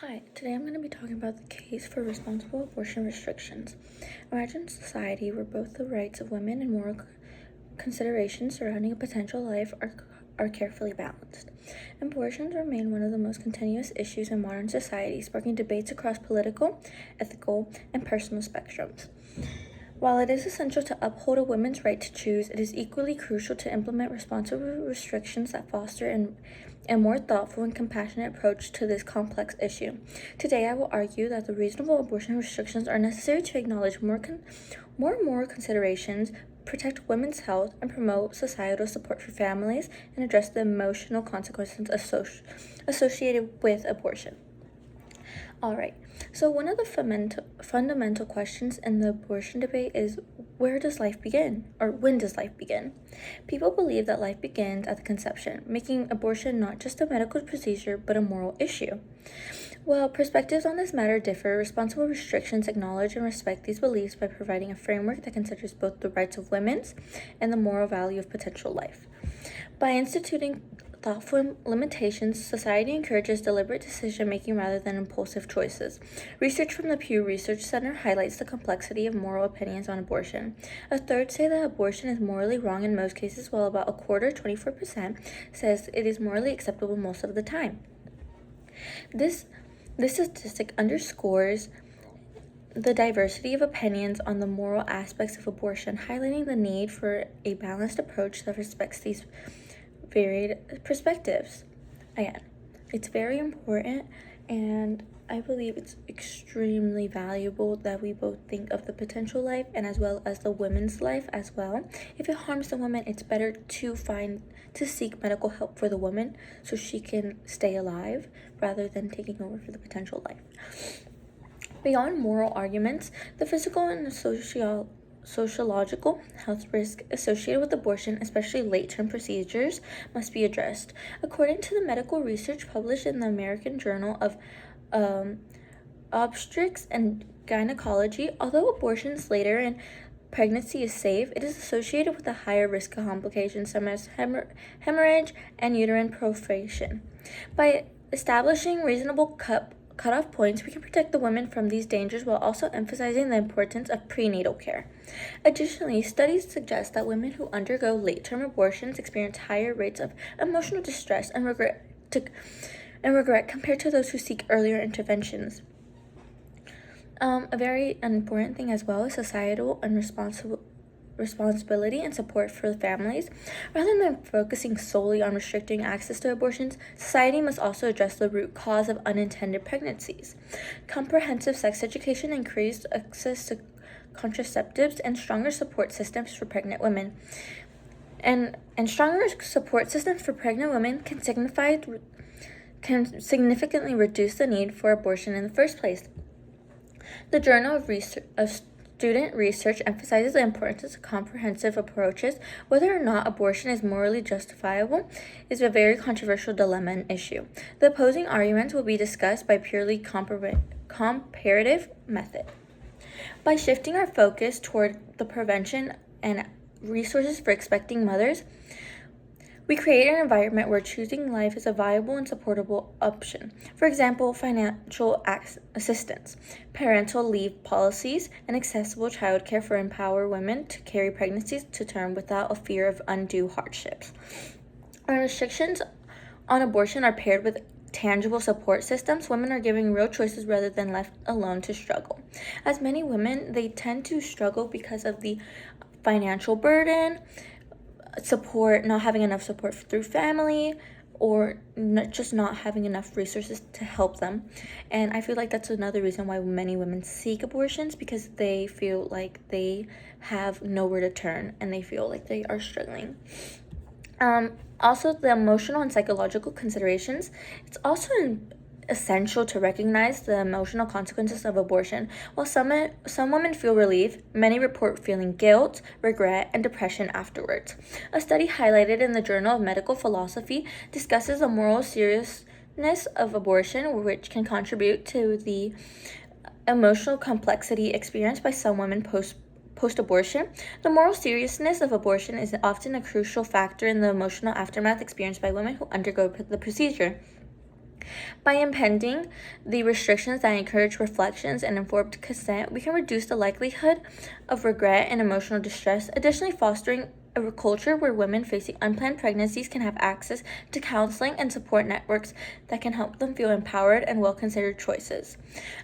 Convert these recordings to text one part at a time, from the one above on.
Hi, today I'm going to be talking about the case for responsible abortion restrictions. Imagine a society where both the rights of women and moral considerations surrounding a potential life are carefully balanced. Abortions remain one of the most continuous issues in modern society, sparking debates across political, ethical, and personal spectrums. While it is essential to uphold a woman's right to choose, it is equally crucial to implement responsible restrictions that foster a more thoughtful and compassionate approach to this complex issue. Today, I will argue that the reasonable abortion restrictions are necessary to acknowledge more moral considerations, protect women's health, and promote societal support for families, and address the emotional consequences associated with abortion. Alright, so one of the fundamental questions in the abortion debate is, where does life begin? Or when does life begin? People believe that life begins at the conception, making abortion not just a medical procedure, but a moral issue. While perspectives on this matter differ, responsible restrictions acknowledge and respect these beliefs by providing a framework that considers both the rights of women and the moral value of potential life. By instituting thoughtful limitations, society encourages deliberate decision-making rather than impulsive choices. Research from the Pew Research Center highlights the complexity of moral opinions on abortion. A third say that abortion is morally wrong in most cases, while about a quarter, 24%, says it is morally acceptable most of the time. This statistic underscores the diversity of opinions on the moral aspects of abortion, highlighting the need for a balanced approach that respects these varied perspectives. Again, it's very important, and I believe it's extremely valuable that we both think of the potential life and as well as the women's life as well. If it harms the woman, it's better to seek medical help for the woman so she can stay alive rather than taking over for the potential life. Beyond moral arguments, the physical and sociological health risk associated with abortion, especially late-term procedures, must be addressed. According to the medical research published in the American Journal of Obstetrics and Gynecology, although abortions later in pregnancy is safe, it is associated with a higher risk of complications such as hemorrhage and uterine perforation. By establishing reasonable cutoff points, we can protect the women from these dangers while also emphasizing the importance of prenatal care. Additionally, studies suggest that women who undergo late-term abortions experience higher rates of emotional distress and regret compared to those who seek earlier interventions. A very important thing as well is societal and responsibility and support for the families. Rather than focusing solely on restricting access to abortions, society must also address the root cause of unintended pregnancies. Comprehensive sex education, increased access to contraceptives, and stronger support systems for pregnant women. And stronger support systems for pregnant women can significantly reduce the need for abortion in the first place. The Journal of Student Research emphasizes the importance of comprehensive approaches. Whether or not abortion is morally justifiable is a very controversial dilemma and issue. The opposing arguments will be discussed by purely comparative method. By shifting our focus toward the prevention and resources for expecting mothers, we create an environment where choosing life is a viable and supportable option. For example, financial assistance, parental leave policies, and accessible childcare for empower women to carry pregnancies to term without a fear of undue hardships. Our restrictions on abortion are paired with tangible support systems. Women are given real choices rather than left alone to struggle. As many women, they tend to struggle because of the financial burden, not having enough support through family, or just not having enough resources to help them. And I feel like that's another reason why many women seek abortions, because they feel like they have nowhere to turn and they feel like they are struggling. Also, the emotional and psychological considerations. It's also essential to recognize the emotional consequences of abortion. While some women feel relief, many report feeling guilt, regret, and depression afterwards. A study highlighted in the Journal of Medical Philosophy discusses the moral seriousness of abortion, which can contribute to the emotional complexity experienced by some women post-abortion. The moral seriousness of abortion is often a crucial factor in the emotional aftermath experienced by women who undergo the procedure. By impending the restrictions that encourage reflections and informed consent, we can reduce the likelihood of regret and emotional distress, additionally fostering a culture where women facing unplanned pregnancies can have access to counseling and support networks that can help them feel empowered and well-considered choices.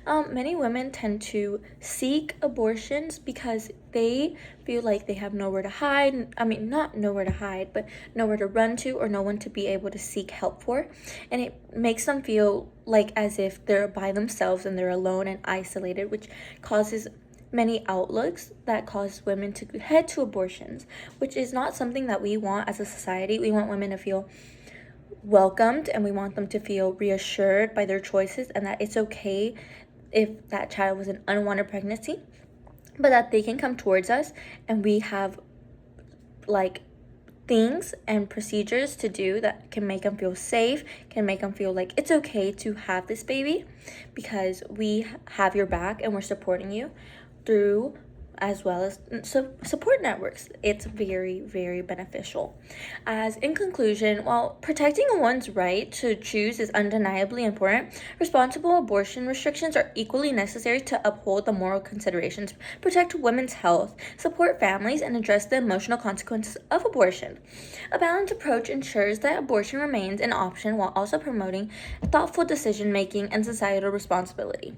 Many women tend to seek abortions because they feel like they have nowhere to hide. I mean, not nowhere to hide, but nowhere to run to or no one to be able to seek help for. And it makes them feel like as if they're by themselves and they're alone and isolated, which causes many outlooks that cause women to head to abortions, which is not something that we want as a society. We want women to feel welcomed and we want them to feel reassured by their choices and that it's okay if that child was an unwanted pregnancy, but that they can come towards us and we have like things and procedures to do that can make them feel safe, can make them feel like it's okay to have this baby because we have your back and we're supporting you through as well as support networks. It's very, very beneficial. As in conclusion, while protecting one's right to choose is undeniably important, responsible abortion restrictions are equally necessary to uphold the moral considerations, protect women's health, support families, and address the emotional consequences of abortion. A balanced approach ensures that abortion remains an option while also promoting thoughtful decision-making and societal responsibility.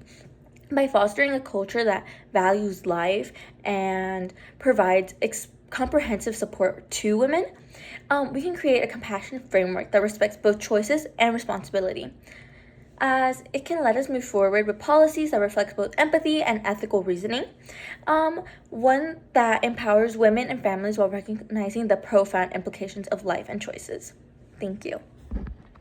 By fostering a culture that values life and provides comprehensive support to women, we can create a compassionate framework that respects both choices and responsibility, as it can let us move forward with policies that reflect both empathy and ethical reasoning, one that empowers women and families while recognizing the profound implications of life and choices. Thank you.